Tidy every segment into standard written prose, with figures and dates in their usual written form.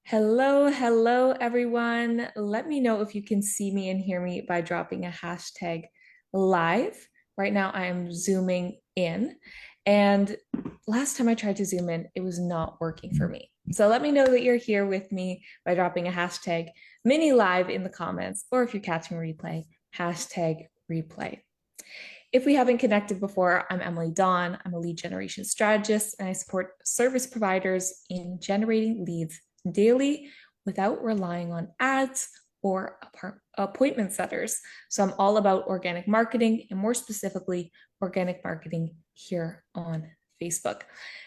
Hello, everyone. Let me know if you can see me and hear me by dropping a hashtag live. Right now, I am zooming in. And last time I tried to zoom in, it was not working for me. So let me know that you're here with me by dropping a hashtag mini live in the comments, or if you're catching replay, hashtag replay. If we haven't connected before, I'm Emily Dawn. I'm a lead generation strategist, and I support service providers in generating leads daily without relying on ads or appointment setters. So I'm all about organic marketing, and more specifically, organic marketing here on Facebook.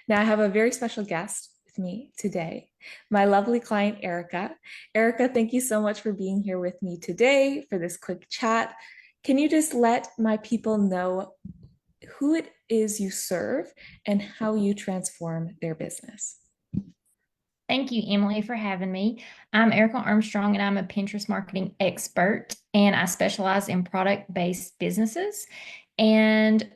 Now, I have a very special guest with me today, my lovely client, Erica. Erica, thank you so much for being here with me today for this quick chat. Can you just let my people know who it is you serve and how you transform their business? Thank you, Emily, for having me. I'm Erica Armstrong, and I'm a Pinterest marketing expert, and I specialize in product-based businesses. And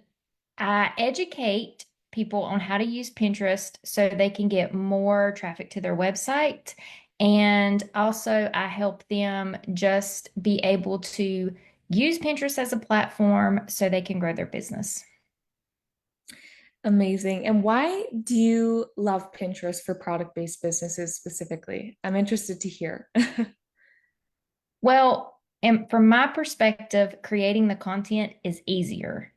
I educate people on how to use Pinterest so they can get more traffic to their website. And also, I help them just be able to use Pinterest as a platform so they can grow their business. Amazing. And why do you love Pinterest for product-based businesses specifically? I'm interested to hear. Well, and from my perspective, creating the content is easier.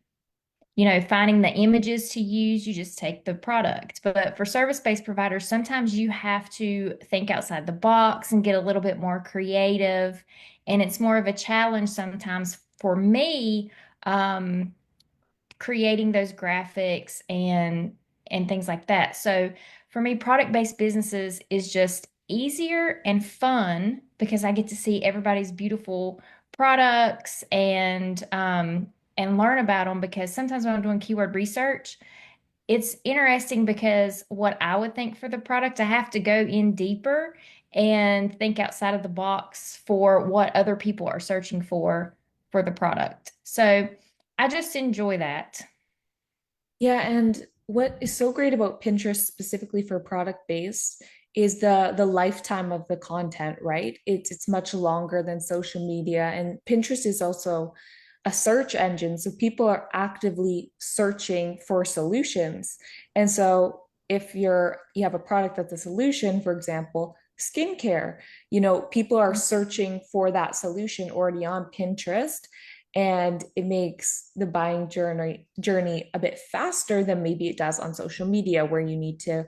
Finding the images to use, you just take the product. But for service-based providers, sometimes you have to think outside the box and get a little bit more creative. And it's more of a challenge sometimes for me, creating those graphics and things like that. So for me, product-based businesses is just easier and fun because I get to see everybody's beautiful products and learn about them because sometimes when I'm doing keyword research, it's interesting because what I would think for the product, I have to go in deeper and think outside of the box for what other people are searching for the product. So I just enjoy that. Yeah, and what is so great about Pinterest specifically for product based is the lifetime of the content, right? It's much longer than social media, and Pinterest is also a search engine, so people are actively searching for solutions. And so if you have a product that's a solution, for example, skincare, people are searching for that solution already on Pinterest, and it makes the buying journey a bit faster than maybe it does on social media, where you need to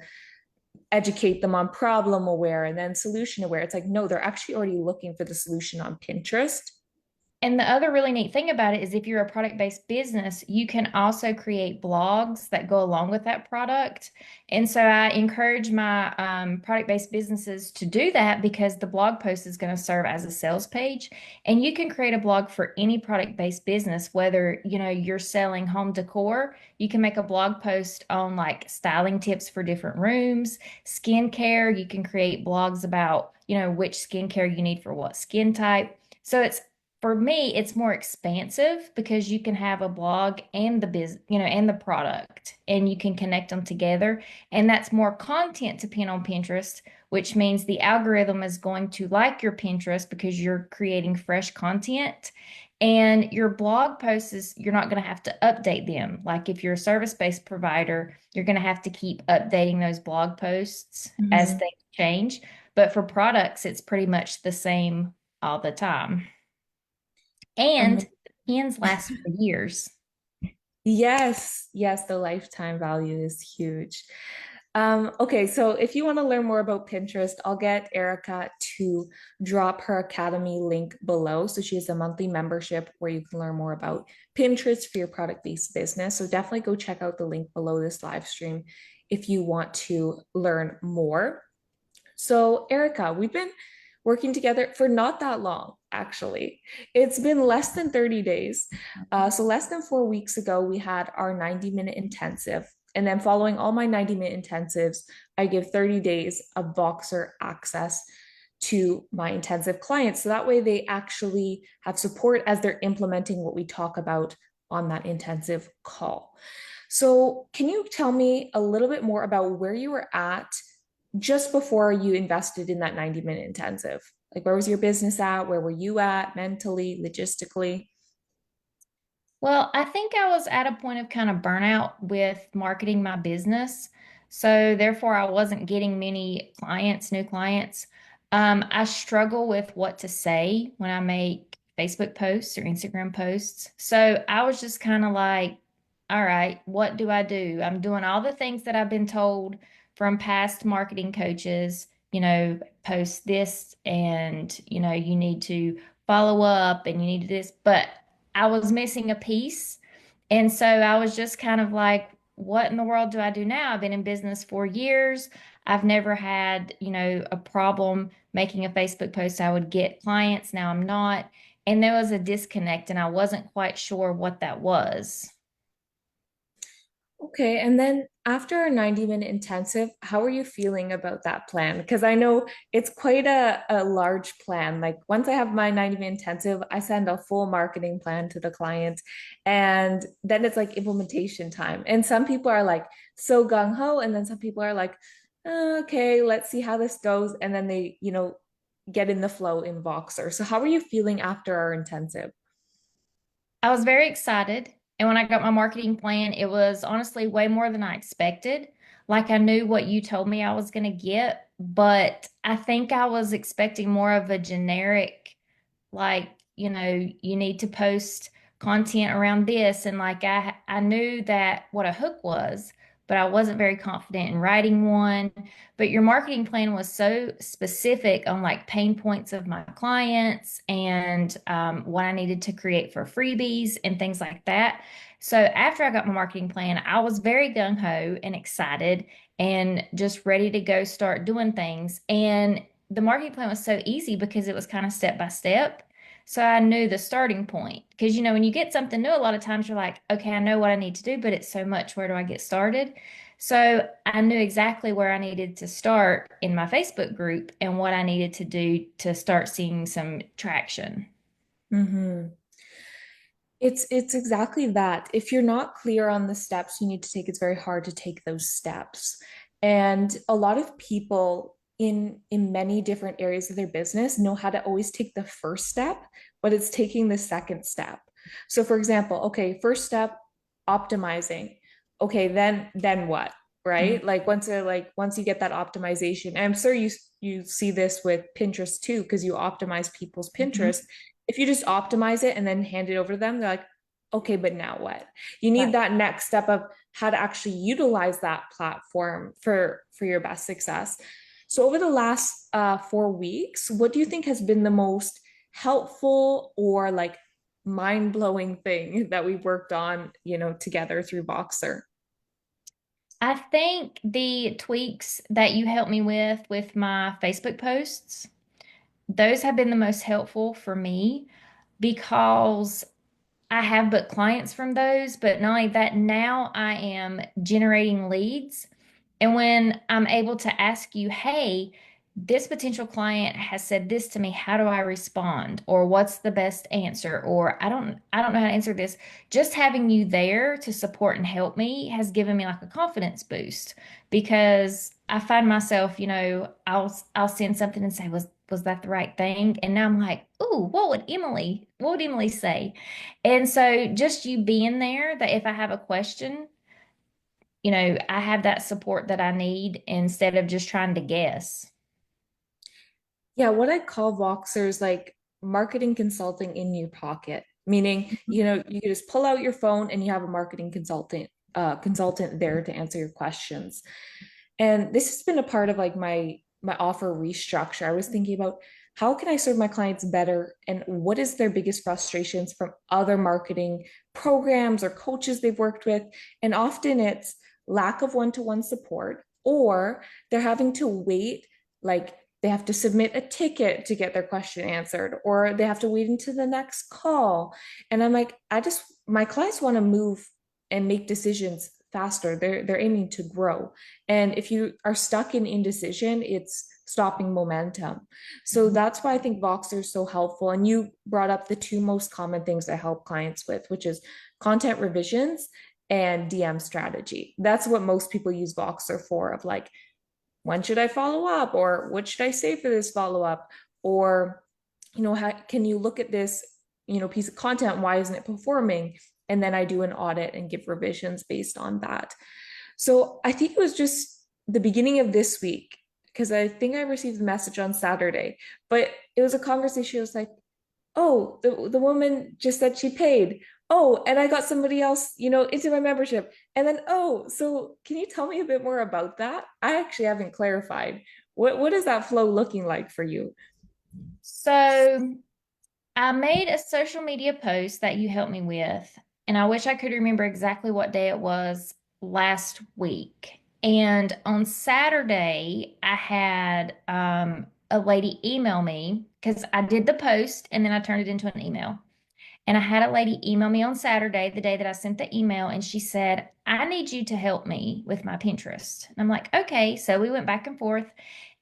educate them on problem aware and then solution aware. It's like, no, they're actually already looking for the solution on Pinterest. And the other really neat thing about it is if you're a product-based business, you can also create blogs that go along with that product. And so I encourage my product-based businesses to do that because the blog post is going to serve as a sales page. And you can create a blog for any product-based business, whether, you're selling home decor, you can make a blog post on like styling tips for different rooms, skincare, you can create blogs about, which skincare you need for what skin type. So it's for me, it's more expansive because you can have a blog and and the product, and you can connect them together. And that's more content to pin on Pinterest, which means the algorithm is going to like your Pinterest because you're creating fresh content. And your blog posts you're not going to have to update them. Like if you're a service-based provider, you're going to have to keep updating those blog posts as Mhm. things change. But for products, it's pretty much the same all the time. And Um, pens last for years. yes, the lifetime value is huge. Okay, so if you want to learn more about Pinterest, I'll get Erica to drop her Academy link below. So she has a monthly membership where you can learn more about Pinterest for your product-based business. So definitely go check out the link below this live stream if you want to learn more. So, Erica, we've been working together for not that long, actually. It's been less than 30 days. So, less than 4 weeks ago, we had our 90-minute intensive. And then, following all my 90-minute intensives, I give 30 days of Voxer access to my intensive clients. So that way, they actually have support as they're implementing what we talk about on that intensive call. So, can you tell me a little bit more about where you were at just before you invested in that 90-minute intensive? Like, where was your business at? Where were you at mentally, logistically? Well, I think I was at a point of kind of burnout with marketing my business. So therefore, I wasn't getting many clients, new clients. I struggle with what to say when I make Facebook posts or Instagram posts. So I was just kind of like, all right, what do I do? I'm doing all the things that I've been told from past marketing coaches, post this and, you need to follow up and you need to this, but I was missing a piece. And so I was just kind of like, what in the world do I do now? I've been in business for years. I've never had, a problem making a Facebook post. I would get clients. Now I'm not. And there was a disconnect, and I wasn't quite sure what that was. Okay, and then after a 90-minute intensive, how are you feeling about that plan? Because I know it's quite a large plan. Like once I have my 90-minute intensive, I send a full marketing plan to the client, and then it's like implementation time. And some people are like so gung-ho, and then some people are like, okay, let's see how this goes. And then they, get in the flow in Voxer. So how are you feeling after our intensive? I was very excited. And when I got my marketing plan, it was honestly way more than I expected. Like I knew what you told me I was going to get, but I think I was expecting more of a generic, like, you need to post content around this. And like I knew that what a hook was, but I wasn't very confident in writing one. But your marketing plan was so specific on like pain points of my clients and what I needed to create for freebies and things like that. So after I got my marketing plan, I was very gung ho and excited and just ready to go start doing things. And the marketing plan was so easy because it was kind of step by step. So I knew the starting point. Because, when you get something new, a lot of times you're like, okay, I know what I need to do, but it's so much. Where do I get started? So I knew exactly where I needed to start in my Facebook group and what I needed to do to start seeing some traction. Mm-hmm. It's exactly that. If you're not clear on the steps you need to take, it's very hard to take those steps. And a lot of people in many different areas of their business know how to always take the first step, but it's taking the second step. So for example, okay, first step, optimizing. Okay, then what? Mhm. Right? Like once you get that optimization, and I'm sure you see this with Pinterest too, because you optimize people's Pinterest. Mhm. If you just optimize it and then hand it over to them, they're like, okay, but now what? You need Right. that next step of how to actually utilize that platform for your best success. So over the last 4 weeks, what do you think has been the most helpful or like mind-blowing thing that we worked on, together through Voxer? I think the tweaks that you helped me with my Facebook posts, those have been the most helpful for me because I have booked clients from those, but not only that, now I am generating leads. And when I'm able to ask you, hey, this potential client has said this to me, how do I respond? Or what's the best answer? Or I don't know how to answer this. Just having you there to support and help me has given me like a confidence boost because I find myself, I'll send something and say, was that the right thing? And now I'm like, ooh, what would Emily say? And so just you being there, that if I have a question, I have that support that I need instead of just trying to guess. Yeah, what I call Voxers like marketing consulting in your pocket, meaning, you can just pull out your phone and you have a marketing consultant there to answer your questions. And this has been a part of like my offer restructure. I was thinking about how can I serve my clients better and what is their biggest frustrations from other marketing programs or coaches they've worked with. And often it's lack of one-to-one support, or they're having to wait, like they have to submit a ticket to get their question answered, or they have to wait until the next call. And I'm like, my clients want to move and make decisions faster. They're aiming to grow. And if you are stuck in indecision, it's stopping momentum. So Mhm. that's why I think Voxer is so helpful. And you brought up the two most common things I help clients with, which is content revisions and DM strategy. That's what most people use Voxer for, of like when should I follow up? Or what should I say for this follow up? Or, how can you look at this, piece of content? Why isn't it performing? And then I do an audit and give revisions based on that. So I think it was just the beginning of this week, because I think I received a message on Saturday, but it was a conversation. It was like, oh, the woman just said she paid. Oh, and I got somebody else, into my membership. And then, oh, so can you tell me a bit more about that? I actually haven't clarified. What is that flow looking like for you? So I made a social media post that you helped me with, and I wish I could remember exactly what day it was last week. And on Saturday, I had a lady email me because I did the post and then I turned it into an email. And I had a lady email me on Saturday, the day that I sent the email, and she said, I need you to help me with my Pinterest. And I'm like, okay. So we went back and forth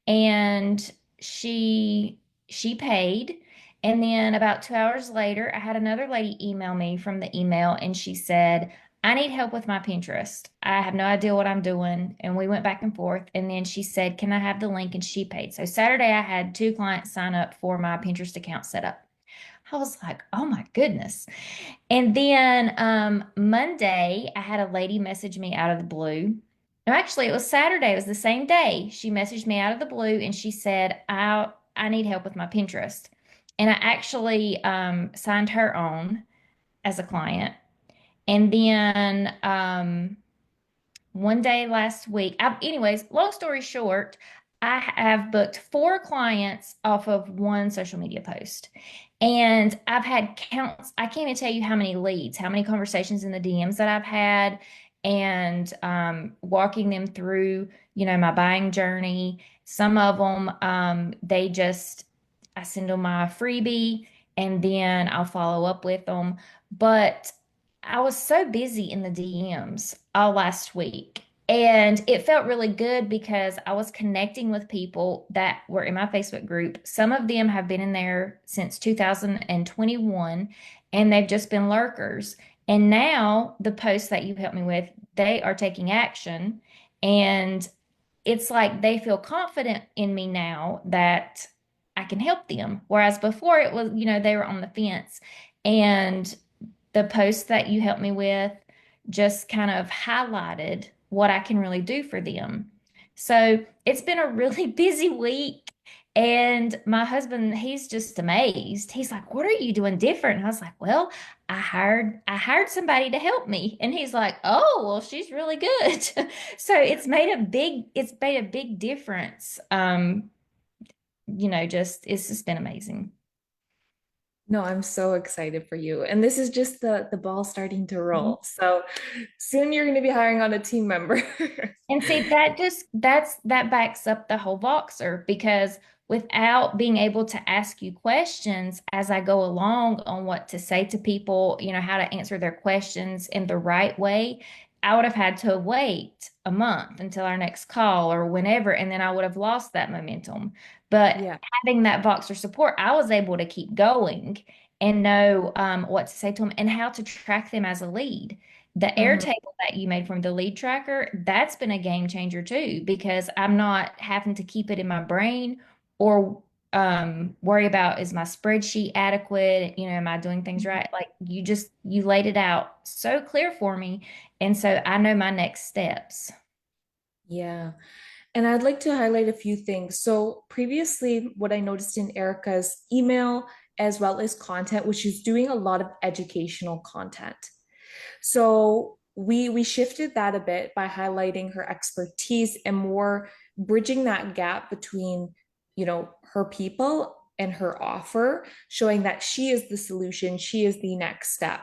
and she paid. And then about 2 hours later, I had another lady email me from the email and she said, I need help with my Pinterest. I have no idea what I'm doing. And we went back and forth. And then she said, can I have the link? And she paid. So Saturday, I had two clients sign up for my Pinterest account set up. I was like, oh my goodness. And then Monday, I had a lady message me out of the blue. No, actually, it was Saturday. It was the same day. She messaged me out of the blue and she said, I need help with my Pinterest. And I actually signed her on as a client. And then one day last week. Anyways, long story short, I have booked four clients off of one social media post. And I've had counts. I can't even tell you how many leads, how many conversations in the DMs that I've had, and walking them through, my buying journey. Some of them, I send them my freebie and then I'll follow up with them. But I was so busy in the DMs all last week. And it felt really good because I was connecting with people that were in my Facebook group. Some of them have been in there since 2021 and they've just been lurkers. And now the posts that you helped me with, they are taking action. And it's like they feel confident in me now that I can help them. Whereas before it was, they were on the fence. And the post that you helped me with just kind of highlighted what I can really do for them. So it's been a really busy week. And my husband, he's just amazed. He's like, "What are you doing different?" And I was like, "Well, I hired somebody to help me." And he's like, "Oh, well, she's really good." So it's made a big difference. It's just been amazing. No, I'm so excited for you. And this is just the ball starting to Mhm. roll. So soon you're going to be hiring on a team member. And see, that backs up the whole Voxer because without being able to ask you questions as I go along on what to say to people, how to answer their questions in the right way, I would have had to wait a month until our next call or whenever, and then I would have lost that momentum. But Yeah. having that Voxer support, I was able to keep going and know what to say to them and how to track them as a lead. The Mhm. Airtable that you made from the lead tracker, that's been a game changer too, because I'm not having to keep it in my brain or worry about is my spreadsheet adequate? Am I doing things right? Like you laid it out so clear for me. And so I know my next steps. Yeah. And I'd like to highlight a few things. So previously, what I noticed in Erica's email as well as content, which is doing a lot of educational content. So we shifted that a bit by highlighting her expertise and more bridging that gap between, her people and her offer, showing that she is the solution, she is the next step.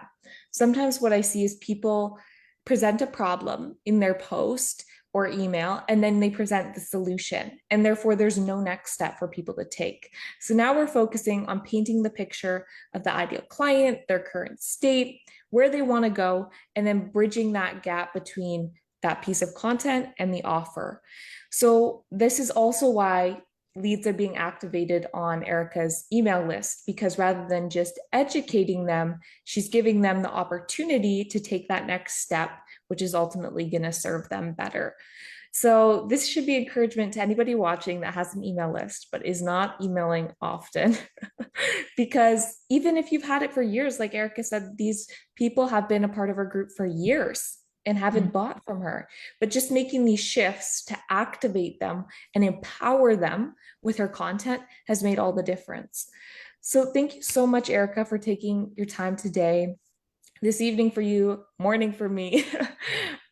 Sometimes what I see is people present a problem in their post or email, and then they present the solution. And therefore, there's no next step for people to take. So now we're focusing on painting the picture of the ideal client, their current state, where they want to go, and then bridging that gap between that piece of content and the offer. So, this is also why leads are being activated on Erica's email list because rather than just educating them, she's giving them the opportunity to take that next step, which is ultimately going to serve them better. So this should be encouragement to anybody watching that has an email list but is not emailing often. Because even if you've had it for years, like Erica said, these people have been a part of our group for years and haven't bought from her. But just making these shifts to activate them and empower them with her content has made all the difference. So thank you so much, Erica, for taking your time today, this evening for you, morning for me,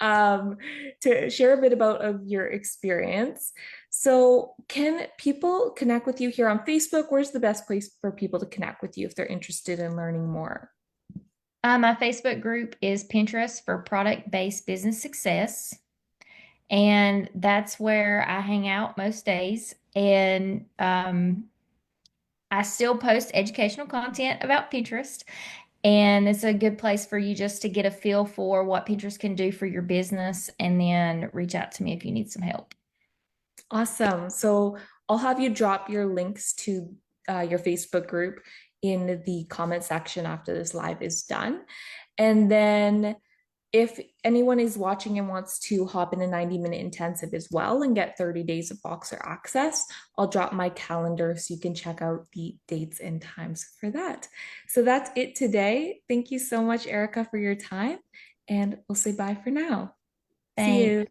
um, to share a bit about of your experience. So, can people connect with you here on Facebook? Where's the best place for people to connect with you if they're interested in learning more? My Facebook group is Pinterest for product-based business success. And that's where I hang out most days. And I still post educational content about Pinterest. And it's a good place for you just to get a feel for what Pinterest can do for your business and then reach out to me if you need some help. Awesome. So, I'll have you drop your links to your Facebook group in the comment section after this live is done. And then if anyone is watching and wants to hop in a 90-minute intensive as well and get 30 days of Boxer access, I'll drop my calendar so you can check out the dates and times for that. So that's it today. Thank you so much, Erica, for your time. And we'll say bye for now. See Thanks. you.